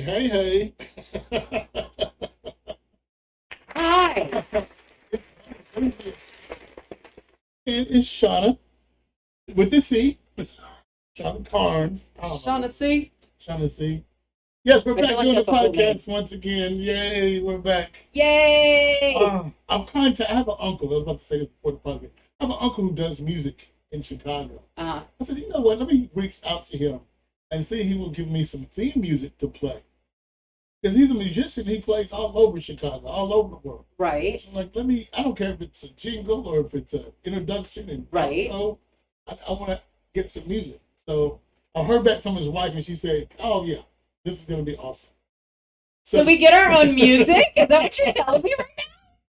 Hey. Hi. It's Shawna with the C. Shawna Carnes. Shaughnessy. Shawna C. Yes, we're I back feel like doing the that's a whole name. podcast once again. Yay, we're back. Yay! I have an uncle. I was about to say this before the podcast. I have an uncle who does music in Chicago. Uh-huh. I said, you know what? Let me reach out to him and see if he will give me some theme music to play. Because he's a musician, he plays all over Chicago, all over the world. Right. So like, I don't care if it's a jingle or if it's an introduction and Right. outro, I want to get some music. So I heard back from his wife and she said, oh yeah, this is going to be awesome. So we get our own music? Is that what you're telling me right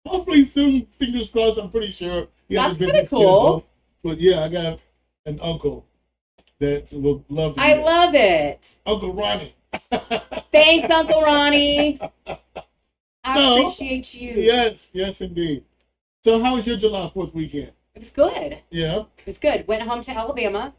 now? Hopefully soon, fingers crossed, I'm pretty sure. He has That's a busy kinda cool. schedule. But yeah, I got an uncle that will love to do I that. love it. Uncle Ronnie. Thanks, Uncle Ronnie. I So, appreciate you. Yes, indeed. So how was your July 4th weekend? It was good. Yeah, It was good. Went home to Alabama.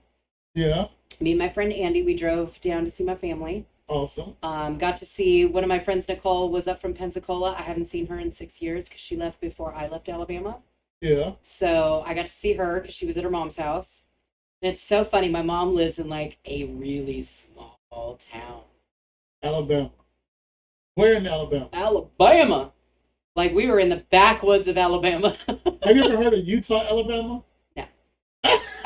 yeah, Me and my friend Andy, we drove down to see my family. awesome. Got to see one of my friends, Nicole, was up from Pensacola. I haven't seen her in 6 years because she left before I left Alabama. Yeah, So I got to see her because she was at her mom's house. And it's so funny. My mom lives in like a really small town. Alabama. Where in Alabama? Alabama. Like we were in the backwoods of Alabama. Have you ever heard of Utah, Alabama? No.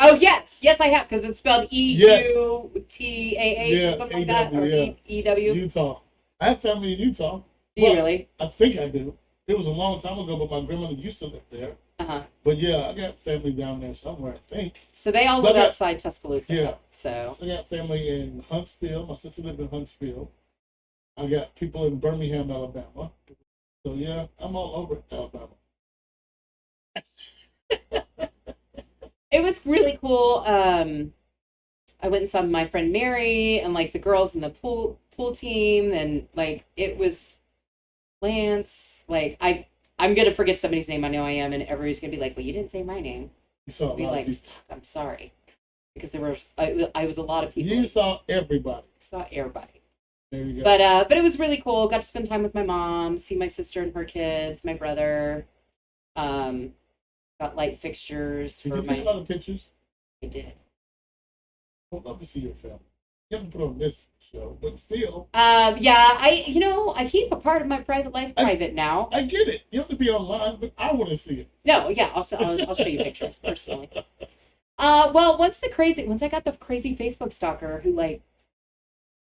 Oh, yes. Yes, I have because it's spelled Eutah or something like that. Or yeah. EW. Utah. I have family in Utah. Do you really? I think I do. It was a long time ago, but my grandmother used to live there. Uh-huh. But yeah, I got family down there somewhere, I think. So they all live outside Tuscaloosa. Yeah. So I got family in Huntsville. My sister lived in Huntsville. I got people in Birmingham, Alabama. So yeah, I'm all over Alabama. it was really cool. I went and saw my friend Mary and like the girls in the pool team, and like it was Lance. Like I'm gonna forget somebody's name. I know I am, and everybody's gonna be like, "Well, you didn't say my name." You saw I'll be a lot like, of people. "Fuck, I'm sorry," because there was I was a lot of people. You saw everybody. Saw everybody. There you go. But it was really cool. Got to spend time with my mom, see my sister and her kids, my brother. Got light fixtures Did for you take a lot of pictures? I did. I'd love to see your family. You haven't put on this show, but still. Yeah, I keep a part of my private life private now. I get it. You have to be online, but I want to see it. No, yeah, I'll show you pictures personally. Well, once I got the crazy Facebook stalker who like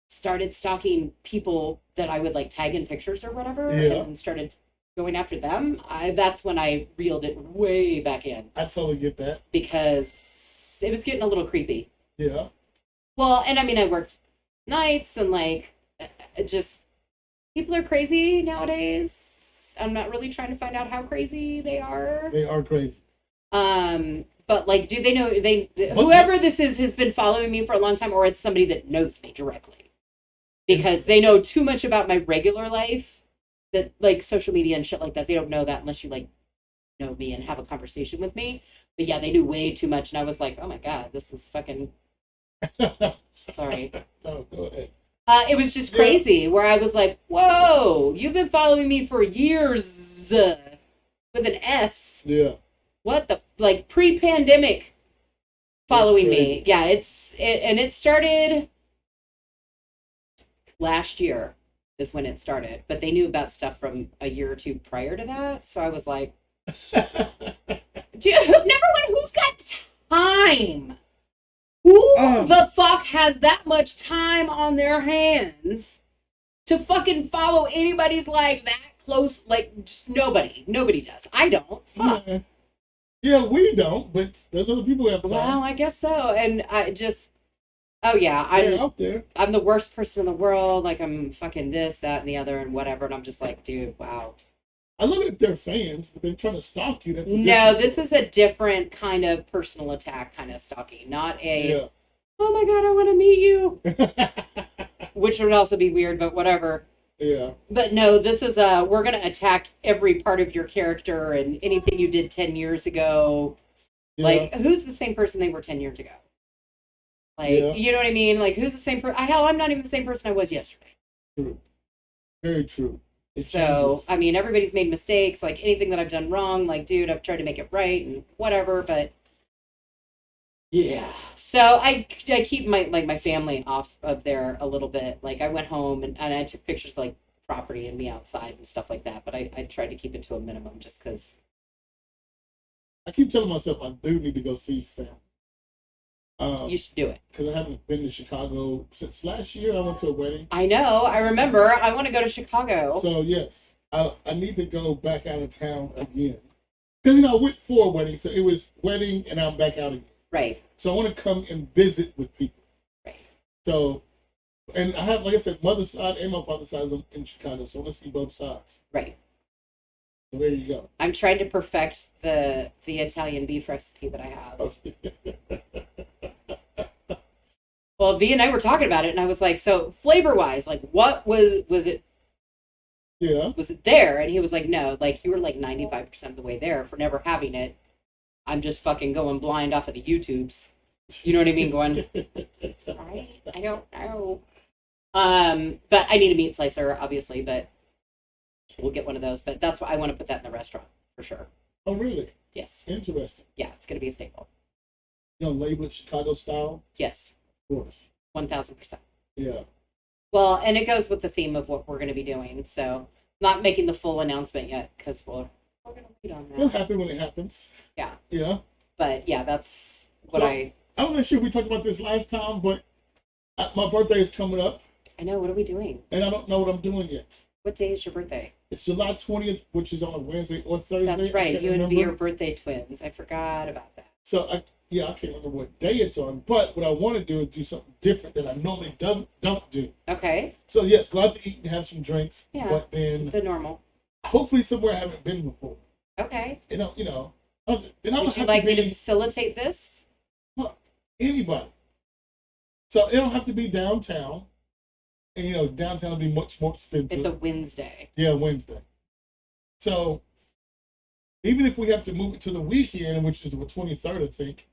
started stalking people that I would like tag in pictures or whatever, and started going after them, that's when I reeled it way back in. I totally get that. Because it was getting a little creepy. Yeah. Well, and I mean, I worked nights and like, just people are crazy nowadays. I'm not really trying to find out how crazy they are. They are crazy. But like, do they know whoever this is has been following me for a long time, or it's somebody that knows me directly? Because they know too much about my regular life, that like social media and shit like that. They don't know that unless you like know me and have a conversation with me. But yeah, they knew way too much, and I was like, oh my god, this is fucking. Sorry. No, go ahead. It was just crazy. Where I was like, whoa, you've been following me for years with an S. Yeah. What the like pre-pandemic following me? Yeah, it started last year is when it started, but they knew about stuff from a year or two prior to that. So I was like, who's got time? Who the fuck has that much time on their hands to fucking follow anybody's like that close? Like just nobody does. I don't. Fuck. Yeah, we don't, but there's other people who have time. Well, I guess so. And I just, They're out there. I'm the worst person in the world. Like I'm fucking this, that, and the other, and whatever. And I'm just like, dude, wow. I love it if they're fans, but they're trying to stalk you. That's this is a different kind of personal attack kind of stalking, not a, oh my god, I want to meet you. Which would also be weird, but whatever. Yeah. But no, this is we're going to attack every part of your character and anything you did 10 years ago. Yeah. Like, who's the same person they were 10 years ago? Like, you know what I mean? Like, who's the same person? Hell, I'm not even the same person I was yesterday. True. Very true. It So, changes. I mean, everybody's made mistakes. Like anything that I've done wrong, like, dude, I've tried to make it right and whatever. But yeah, so I keep my family off of there a little bit. Like I went home and I took pictures of, like property and me outside and stuff like that. But I tried to keep it to a minimum just because. I keep telling myself I do need to go see family. You should do it. Because I haven't been to Chicago since last year. I went to a wedding. I know. I remember. I want to go to Chicago. So yes, I need to go back out of town again. Because I went for a wedding, so it was wedding and I'm back out again. Right. So I want to come and visit with people. Right. So, and I have, like I said, mother's side and my father's side is in Chicago, so I want to see both sides. Right. So there you go. I'm trying to perfect the Italian beef recipe that I have. Well, V and I were talking about it, and I was like, so flavor-wise, like, what was it? Yeah. Was it there? And he was like, no, like, you were like 95% of the way there for never having it. I'm just fucking going blind off of the YouTubes. You know what I mean? Going, right? I don't know. But I need a meat slicer, obviously, but we'll get one of those. But that's why I want to put that in the restaurant, for sure. Oh, really? Yes. Interesting. Yeah, it's going to be a staple. You know, label it Chicago style? Yes. Of course. 1,000%. Yeah. Well, and it goes with the theme of what we're going to be doing. So, not making the full announcement yet because we're going to wait on that. It'll happen when it happens. Yeah. Yeah. But yeah, that's what So, I'm not sure if we talked about this last time, but my birthday is coming up. I know. What are we doing? And I don't know what I'm doing yet. What day is your birthday? It's July 20th, which is on a Wednesday or Thursday. That's right. You and remember. V are birthday twins. I forgot about that. So, I can't remember what day it's on. But what I want to do is do something different that I normally don't do. Okay. So, yes, go out to eat and have some drinks. Yeah. But then, The normal. hopefully somewhere I haven't been before. Okay. And I Would don't you have like to me to be facilitate this? anybody. So, it don't have to be downtown. And, downtown will be much more expensive. It's a Wednesday. Yeah, Wednesday. So, even if we have to move it to the weekend, which is the 23rd, I think,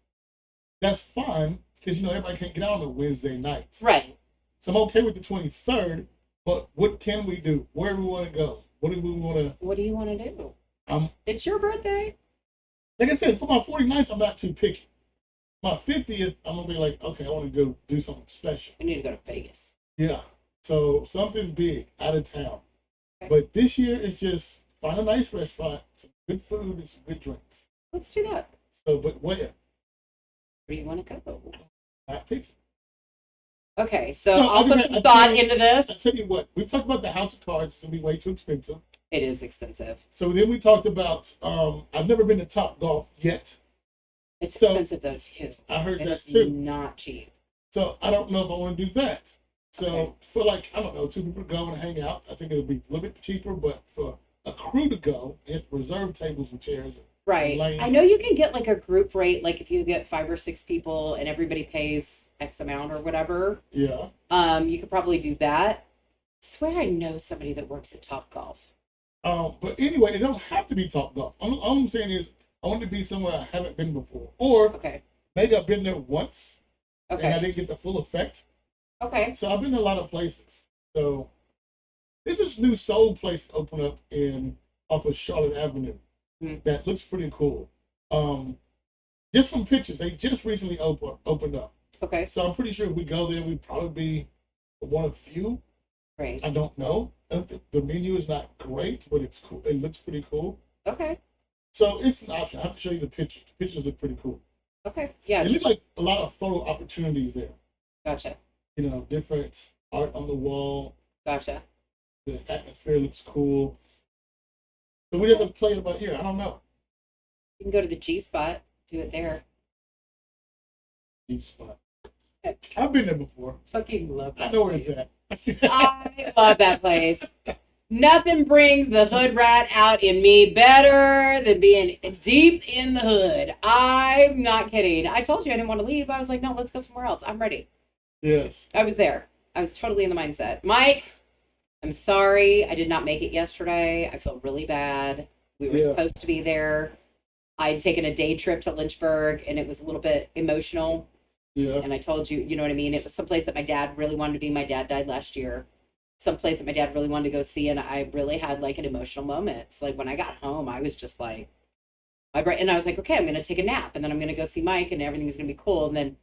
that's fine because, everybody can't get out on a Wednesday night. Right. So I'm okay with the 23rd, but what can we do? Where do we want to go? What do we want to... What do you want to do? Um, It's your birthday. Like I said, for my 49th, I'm not too picky. My 50th, I'm going to be like, okay, I want to go do something special. We need to go to Vegas. Yeah. So something big out of town. Okay. But this year, it's just find a nice restaurant, some good food, and some good drinks. Let's do that. So, but where? Where do you want to go? Not picky. Okay, so So, I'll put okay, some I thought tell you- into I this. tell you what, we talked about the house of cards. It's going to be way too expensive. It is expensive. So then we talked about, I've never been to Top Golf yet. It's So, expensive though too. I heard It's that too. not cheap. So I don't know if I want to do that. So Okay. for I don't know, 2 people to go and hang out, I think it'll be a little bit cheaper. But for a crew to go, it reserve tables with chairs. Right. Lane. I know you can get like a group rate, like if you get 5 or 6 people and everybody pays X amount or whatever. Yeah. You could probably do that. I swear I know somebody that works at Top Golf. But anyway, it don't have to be Top Golf. All I'm saying is I want to be somewhere I haven't been before, or Okay. maybe I've been there once and I Okay. didn't get the full effect. Okay. So I've been to a lot of places. So there's this new soul place open up off of Charlotte Avenue that looks pretty cool. Just from pictures, they just recently opened up. Okay. So I'm pretty sure if we go there, we'd probably be one of few. Great. I don't know. The menu is not great, but it's cool. It looks pretty cool. Okay. So it's an option. I have to show you the pictures. The pictures look pretty cool. Okay. Yeah. It looks like a lot of photo opportunities there. Gotcha. Different art on the wall. Gotcha. The atmosphere looks cool. So we have to play it about here. I don't know. You can go to the G spot. Do it there. Deep spot. I've been there before. Fucking love that. I know where place. it's at. I love that place. Nothing brings the hood rat out in me better than being deep in the hood. I'm not kidding. I told you I didn't want to leave. I was like, no, let's go somewhere else. I'm ready. Yes. I was there. I was totally in the mindset. Mike, I'm sorry. I did not make it yesterday. I feel really bad. We were supposed to be there. I'd taken a day trip to Lynchburg and it was a little bit emotional. Yeah. And I told you, you know what I mean? It was someplace that my dad really wanted to be. My dad died last year. someplace that my dad really wanted to go see, and I really had like an emotional moment. It's like when I got home, I was just like, and I was like, okay, I'm gonna take a nap, and then I'm gonna go see Mike, and everything's gonna be cool. And then,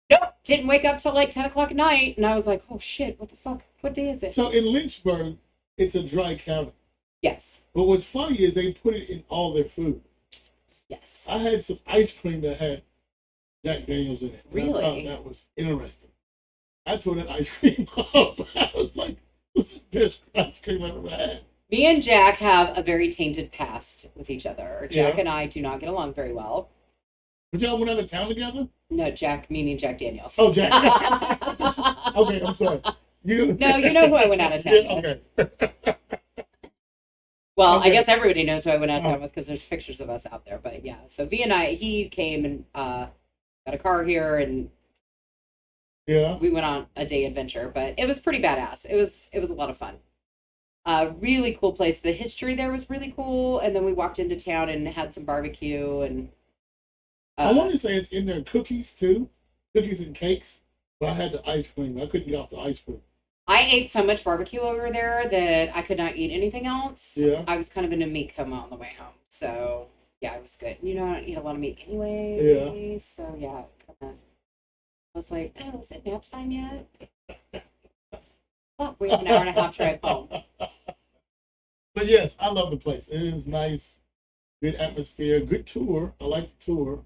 nope, didn't wake up till like 10 o'clock at night, and I was like, oh shit, what the fuck? What day is it? So in Lynchburg, it's a dry county. Yes. But what's funny is they put it in all their food. Yes. I had some ice cream that had Jack Daniels in it. Really? I thought that was interesting. I tore that ice cream off. I was like, this is the best ice cream I've ever had. Me and Jack have a very tainted past with each other. Jack Yeah. and I do not get along very well. But y'all went out of town together? No, Jack, meaning Jack Daniels. Oh, Jack. Okay, I'm sorry. No, you know who I went out of town with. Yeah, okay. Well, Okay. I guess everybody knows who I went out of town with because there's pictures of us out there. But yeah, so V and I, he came and got a car here, and Yeah. we went on a day adventure. But it was pretty badass. It was a lot of fun. Really cool place. The history there was really cool. And then we walked into town and had some barbecue. And I want to say it's in there cookies, too. Cookies and cakes. But I had the ice cream. I couldn't get off the ice cream. I ate so much barbecue over there that I could not eat anything else. Yeah. I was kind of in a meat coma on the way home. So, yeah, it was good. You know, I don't eat a lot of meat anyway. Yeah. So, yeah, I was like, oh, is it nap time yet? Fuck, we have an hour and a half drive home. But yes, I love the place. It is nice, good atmosphere, good tour. I like the tour.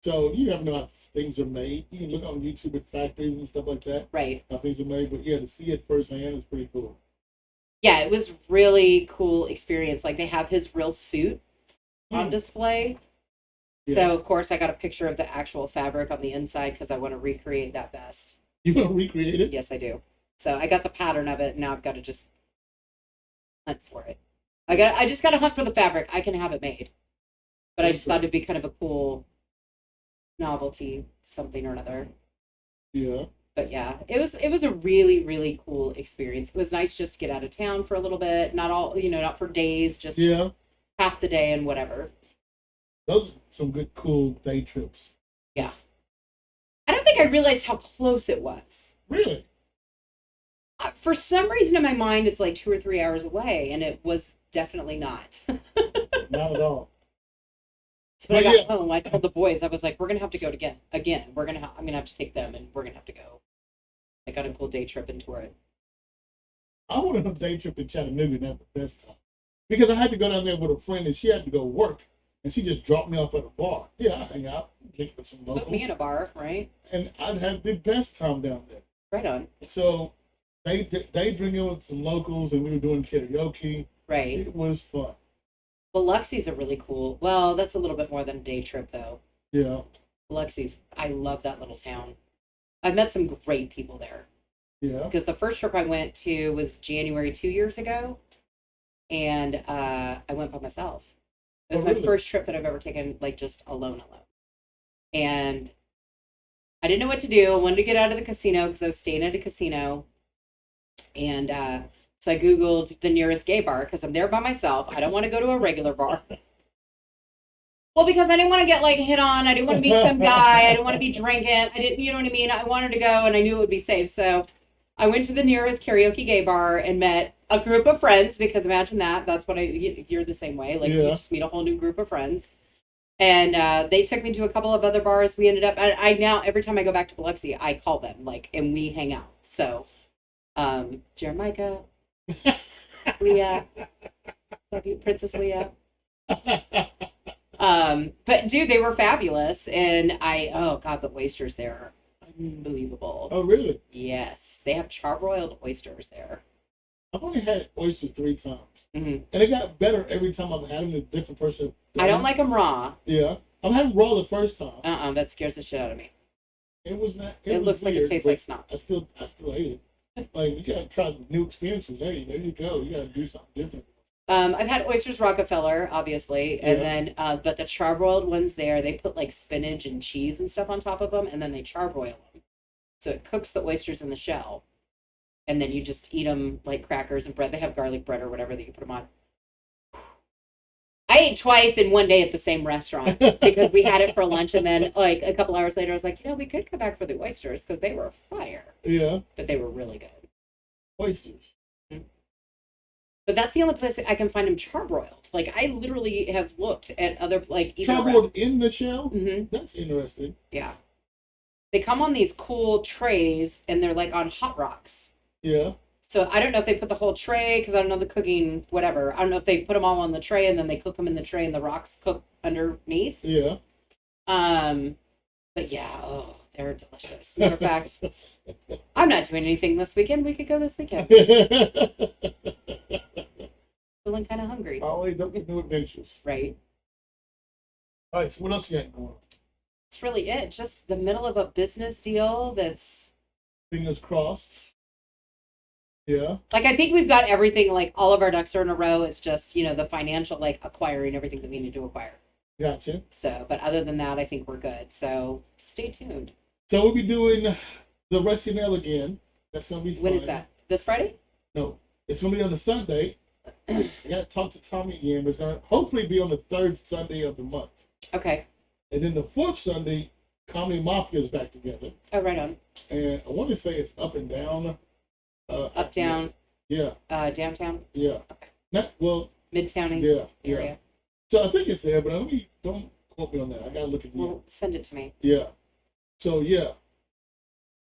So you never know how things are made. You can look on YouTube at factories and stuff like that, Right. how things are made. But yeah, to see it firsthand is pretty cool. Yeah, it was really cool experience. Like, they have his real suit on display. Yeah. So, of course, I got a picture of the actual fabric on the inside because I want to recreate that vest. You want to recreate it? Yes, I do. So I got the pattern of it, and now I've got to just hunt for it. I just got to hunt for the fabric. I can have it made. But I just thought it'd be kind of a cool novelty, something or another. Yeah. But yeah, it was a really, really cool experience. It was nice just to get out of town for a little bit. Not all, not for days, just Yeah. half the day and whatever. Those are some good, cool day trips. Yeah. I don't think I realized how close it was. Really? For some reason in my mind, it's like 2 or 3 hours away, and it was definitely not. Not at all. So when I But got home, I told the boys, I was like, we're going to have to go again. I'm going to have to take them, and we're going to have to go. I got a cool day trip into it. I wanted a day trip to Chattanooga and have the best time. Because I had to go down there with a friend, and she had to go work. And she just dropped me off at a bar. Yeah, I hang out, drink with some locals. Put me in a bar, right? And I'd have the best time down there. Right on. So they drinking with some locals, and we were doing karaoke. Right. It was fun. Biloxi's a really cool, well, that's a little bit more than a day trip, though. Yeah. Biloxi's, I love that little town. I've met some great people there. Yeah. Because the first trip I went to was January 2 years ago, and I went by myself. It was Oh, my really? first trip that I've ever taken, like, just alone. And I didn't know what to do. I wanted to get out of the casino because I was staying at a casino. And so I Googled the nearest gay bar because I'm there by myself. I don't want to go to a regular bar. Well, because I didn't want to get, like, hit on. I didn't want to meet some guy. I didn't want to be drinking. I didn't, you know what I mean? I wanted to go, and I knew it would be safe. So I went to the nearest karaoke gay bar and met a group of friends, because imagine that. That's what you're the same way. Like, you Yeah. just meet a whole new group of friends. And they took me to a couple of other bars. We ended up, I now, every time I go back to Biloxi, I call them, like, and we hang out. So, Jeremiah, Leah, love you, Princess Leah. But dude, they were fabulous. And oh God, the oysters there are unbelievable. Oh, really? Yes. They have charbroiled oysters there. I've only had oysters 3 times. Mm-hmm. And it got better every time I've had them. A different person. I don't like them raw. Yeah. I've had them raw the first time. That scares the shit out of me. It was not. It was looks like it weird, tastes but like snot. I still ate it. Like, you gotta try new experiences. Hey, there you go. You gotta do something different. I've had oysters Rockefeller, obviously, and Yeah. then but the charbroiled ones there, they put like spinach and cheese and stuff on top of them, and then they charbroil them, so it cooks the oysters in the shell, and then you just eat them like crackers and bread. They have garlic bread or whatever that you put them on. I ate twice in one day at the same restaurant because we had it for lunch, and then like a couple hours later, I was like, we could come back for the oysters because they were fire, Yeah. but they were really good. oysters. But that's the only place I can find them charbroiled. Like, I literally have looked at other, like... Charbroiled in the shell? Mm-hmm. That's interesting. Yeah. They come on these cool trays, and they're, like, on hot rocks. Yeah. So I don't know if they put the whole tray, because I don't know the cooking, whatever. I don't know if they put them all on the tray, and then they cook them in the tray, and the rocks cook underneath. Yeah. But yeah, oh, they're delicious. Matter of fact, I'm not doing anything this weekend. We could go this weekend. Feeling kind of hungry. Always up to new adventures. Right. All right, so what else you got going on? That's really it. Just the middle of a business deal that's... Fingers crossed. Yeah. Like, I think we've got everything, like, all of our ducks are in a row. It's just, you know, the financial, like, acquiring everything that we need to acquire. Gotcha. So, but other than that, I think we're good. So, stay tuned. So we'll be doing the Rusty Nail again. That's going to be fun. When is that? This Friday? No. It's going to be on the Sunday. I got to talk to Tommy again, but it's going to hopefully be on the third Sunday of the month. Okay. And then the fourth Sunday, Comedy Mafia is back together. Oh, right on. And I want to say it's up and down. Up, down. Yeah. Downtown. Yeah. Okay. Not, well. Midtowning Yeah. area. Yeah. So I think it's there, but don't quote me on that. I got to look at it. Well, send it to me. Yeah. So, yeah.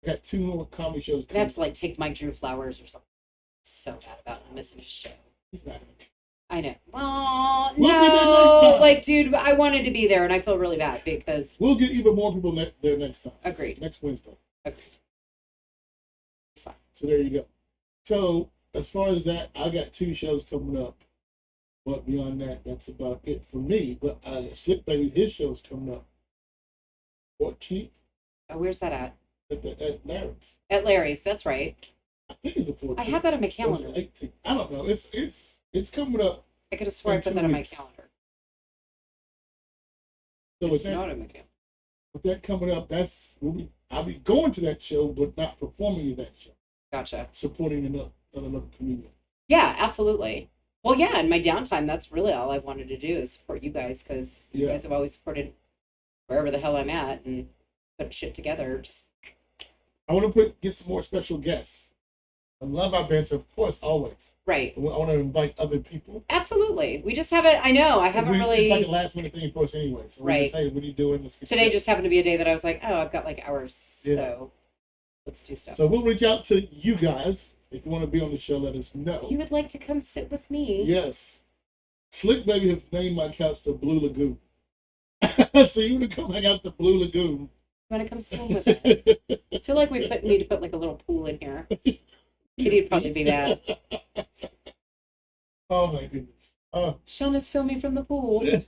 I got 2 more comedy shows. I have to, like, take Mike Drew flowers or something. So bad about missing his show. He's not. I know. Well, We'll be there next no. time. Like, dude, I wanted to be there, and I feel really bad because... We'll get even more people there next time. Agreed. Next Wednesday. Agreed. It's fine. So there you go. So as far as that, I got 2 shows coming up. But beyond that, that's about it for me. But Slick Baby, his show's coming up 14th Oh, where's that at? at Larry's. At Larry's, that's right. I think it's the 14th. I have that on my Or is it calendar. 18th? I don't know. It's coming up. I could have sworn I in put 2 that on my weeks. calendar. So with It's not that, on my calendar. with that coming up, I'll be going to that show, but not performing in that show. Gotcha. Supporting another comedian. Yeah, absolutely. Well, yeah, in my downtime, that's really all I wanted to do is support you guys because you Yeah. guys have always supported wherever the hell I'm at and put shit together. Just I want to get some more special guests. I love our banter, of course, always. right. I want to invite other people. Absolutely. We just haven't. I know. I haven't really. It's like a last minute thing for us anyway. So Right. we just, hey, what are you doing? Let's get Today together. just happened to be a day that I was like, oh, I've got like hours, Yeah. so let's do stuff. So we'll reach out to you guys if you want to be on the show. Let us know. If you would like to come sit with me. Yes. Slick Baby has named my couch the Blue Lagoon. So you want to come hang out at the Blue Lagoon? You want to come swim with us? I feel like we need to put like a little pool in here. Kitty'd probably be that. Oh my goodness. Shawna's filming from the pool. The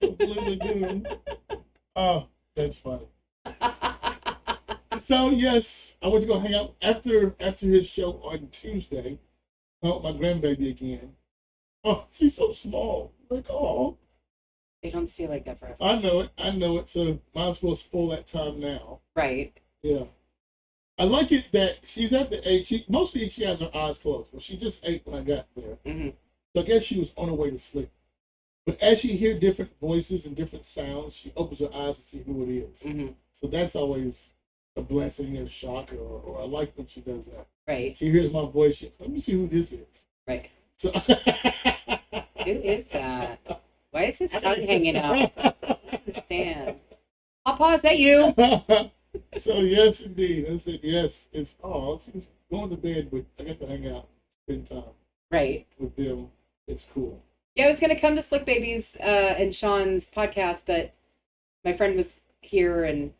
Blue Lagoon. Oh, that's funny. So yes, I went to go hang out after his show on Tuesday. Out with my grandbaby again. Oh, she's so small. Like, oh. They don't stay like that forever. I know it. So might as well spoil that time now. Right. Yeah. I like it that she's at the age, mostly she has her eyes closed. Well, she just ate when I got there. Mm-hmm. So I guess she was on her way to sleep. But as she hears different voices and different sounds, she opens her eyes to see who it is. Mm-hmm. So that's always a blessing or a shock, or I like when she does that. Right. She hears my voice, let me see who this is. Right. So Who is that? Why is his tongue hanging out? I don't understand. Papa, is that you? So yes, indeed. I said yes. She's going to bed, but I got to hang out, spend time Right. with them. It's cool. Yeah, I was gonna come to Slick Baby's and Sean's podcast, but my friend was here and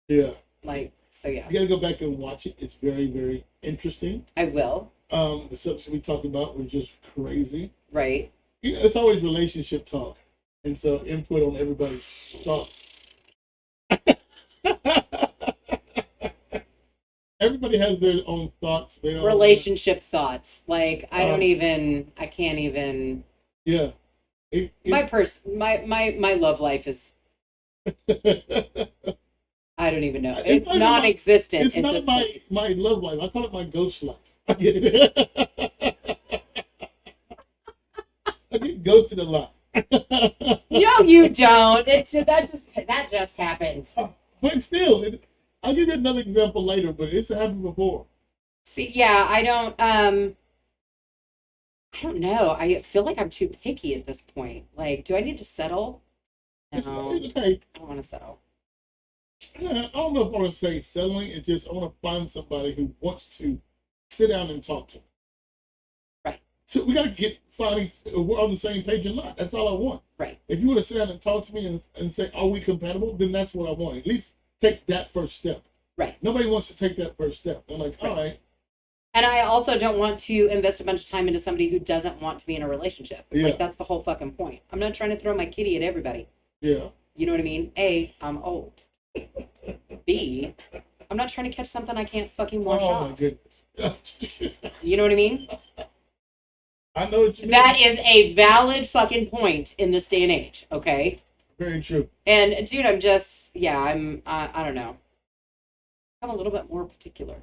Yeah. like, so yeah. You got to go back and watch it. It's very, very interesting. I will. The subject we talked about was just crazy. Right. You know, it's always relationship talk, and so input on everybody's thoughts. Everybody has their own thoughts. Relationship thoughts. Like I can't even. Yeah. My love life is. I don't even know. It's It's not non-existent. It's at not this my point. my love life. I call it my ghost life. I get ghosted a lot. No, you don't. That just happened. But still, I'll give you another example later, but it's happened before. See, yeah, I don't know. I feel like I'm too picky at this point. Like, do I need to settle? It's No, okay. I don't want to settle. Yeah, I don't know if I want to say settling. It's just I want to find somebody who wants to sit down and talk to me. Right. So we got to we're on the same page or not. That's all I want. Right. If you want to sit down and talk to me and say, are we compatible? Then that's what I want. At least take that first step. Right. Nobody wants to take that first step. They're like, all right. And I also don't want to invest a bunch of time into somebody who doesn't want to be in a relationship. Yeah. Like, that's the whole fucking point. I'm not trying to throw my kitty at everybody. Yeah. You know what I mean? A, I'm old. B, I'm not trying to catch something I can't fucking wash off. Oh, my goodness. You know what I mean? I know what you mean. That is a valid fucking point in this day and age, okay? Very true. And, dude, I'm just, yeah, I don't know. I'm a little bit more particular.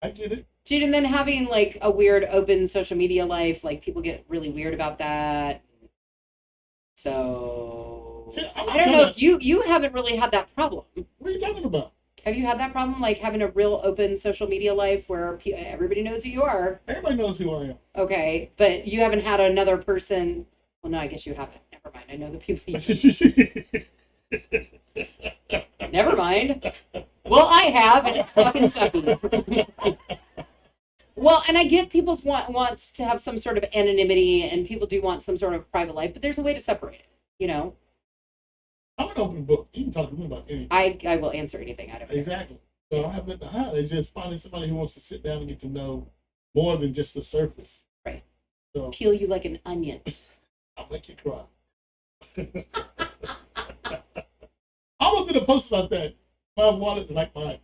I get it. Dude, and then having, like, a weird open social media life, like, people get really weird about that. So, See, I don't know if you haven't really had that problem. What are you talking about? Have you had that problem, like, having a real open social media life where everybody knows who you are? Everybody knows who I am. Okay, but you haven't had another person. Well, no, I guess you haven't. Never mind. I know the people. Never mind. Well, I have, and it's fucking sucky. Well, and I get people's wants to have some sort of anonymity, and people do want some sort of private life, but there's a way to separate it, you know? I'm an open book. You can talk to me about anything. I will answer anything out of it. Exactly. So I have nothing to hide. It's just finding somebody who wants to sit down and get to know more than just the surface. Right. So peel you like an onion. I'll make you cry. I was in a post about that. My wallet's like an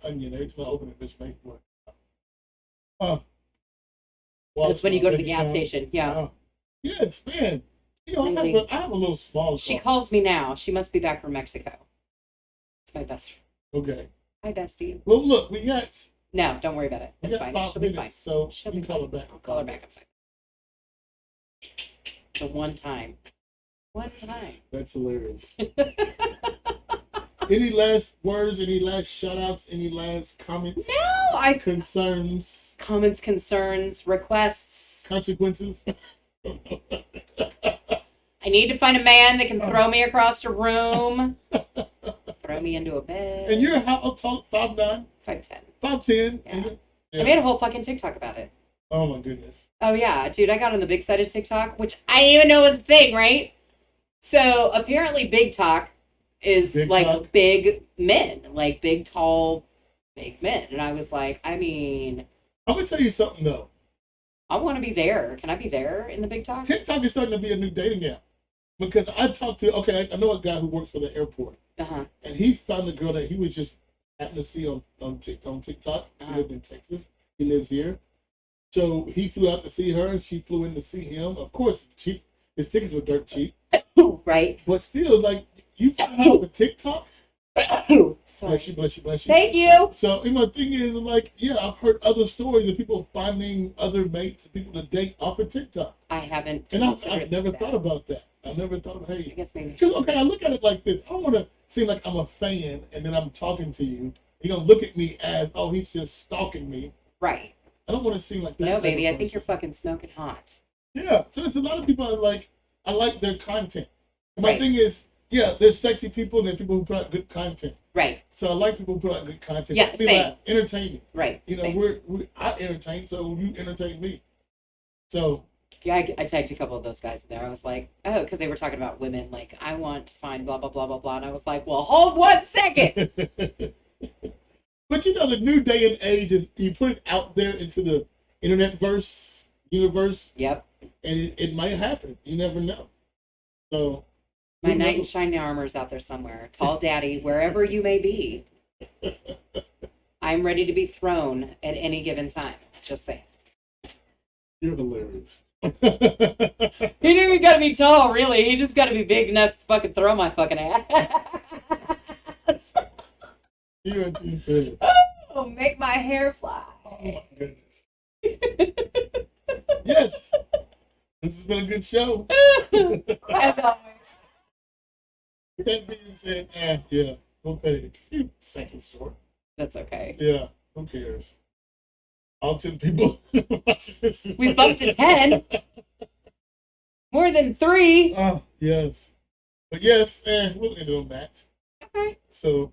onion. Every time I open it, just make it work. That's when you go to the gas station. Yeah. Yes, man. You know, really? I have a little small. She calls me now. She must be back from Mexico. It's my best friend. Okay. Hi, bestie. Well, look, we got. No, don't worry about it. It's fine. She'll be fine. So she'll you be call fine. her back. I'll call her back. The one time. One time. That's hilarious. Any last words? Any last shout outs? Any last comments? No, concerns. Comments, concerns, requests. Consequences. I need to find a man that can throw me across a room. Throw me into a bed. And you're how tall? 5'9"? 5'10". 5'10". Yeah. Yeah. I made a whole fucking TikTok about it. Oh my goodness. Oh yeah, dude, I got on the big side of TikTok, which I didn't even know was a thing, right? So apparently big talk is big men, like big, tall, big men. And I was like, I mean, I'm going to tell you something though. I want to be there. Can I be there in the big talk? TikTok is starting to be a new dating app. Because I I know a guy who works for the airport. Uh-huh. And he found a girl that he was just happened to see on TikTok. She lived in Texas. He lives here. So he flew out to see her, and she flew in to see him. Of course, cheap. His tickets were dirt cheap. Right. But still, like, you found out with TikTok? Bless you. Thank you. So, my thing is, like, yeah, I've heard other stories of people finding other mates and people to date off of TikTok. I haven't. And I've never thought about that. I never thought of, hey. I guess maybe. Because, okay, I look at it like this. I want to seem like I'm a fan, and then I'm talking to you. You're going to look at me as, oh, he's just stalking me. Right. I don't want to seem like that. No, baby, I think you're fucking smoking hot. Yeah, so it's a lot of people I like their content. And my thing is, yeah, there's sexy people and there's people who put out good content. Right. So I like people who put out good content. Yeah, same. Entertaining. Right. You know, I entertain, so you entertain me. So. Yeah, I tagged a couple of those guys in there. I was like, oh, because they were talking about women. Like, I want to find blah, blah, blah, blah, blah. And I was like, well, hold 1 second. But you know, the new day and age is you put it out there into the universe. Yep. And it might happen. You never know. So. My knight in shining armor is out there somewhere. Tall daddy, wherever you may be. I'm ready to be thrown at any given time. Just saying. You're hilarious. He didn't even got to be tall, really. He just got to be big enough to fucking throw my fucking ass. You are too silly. Oh, make my hair fly. Oh my goodness. Yes. This has been a good show. As always. That being said, yeah, we'll pay a few seconds short. That's okay. Yeah, who cares? all 10 people. We bumped to 10. More than 3. Oh, yes. But yes, we'll end it on that. Okay. So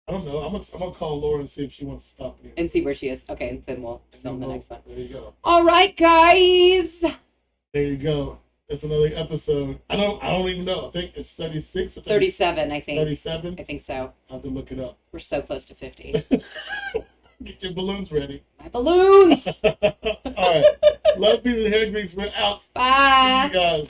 I don't know. I'm gonna call Laura and see if she wants to stop here. And see where she is. Okay, and then we'll film the next one. There you go. All right, guys. There you go. That's another episode. I don't even know. I think it's 36 or 37, I think. 37? I think so. I'll have to look it up. We're so close to 50. Get your balloons ready. My balloons. All right. Love, peace, and hair grease. We're out. Bye. See you guys.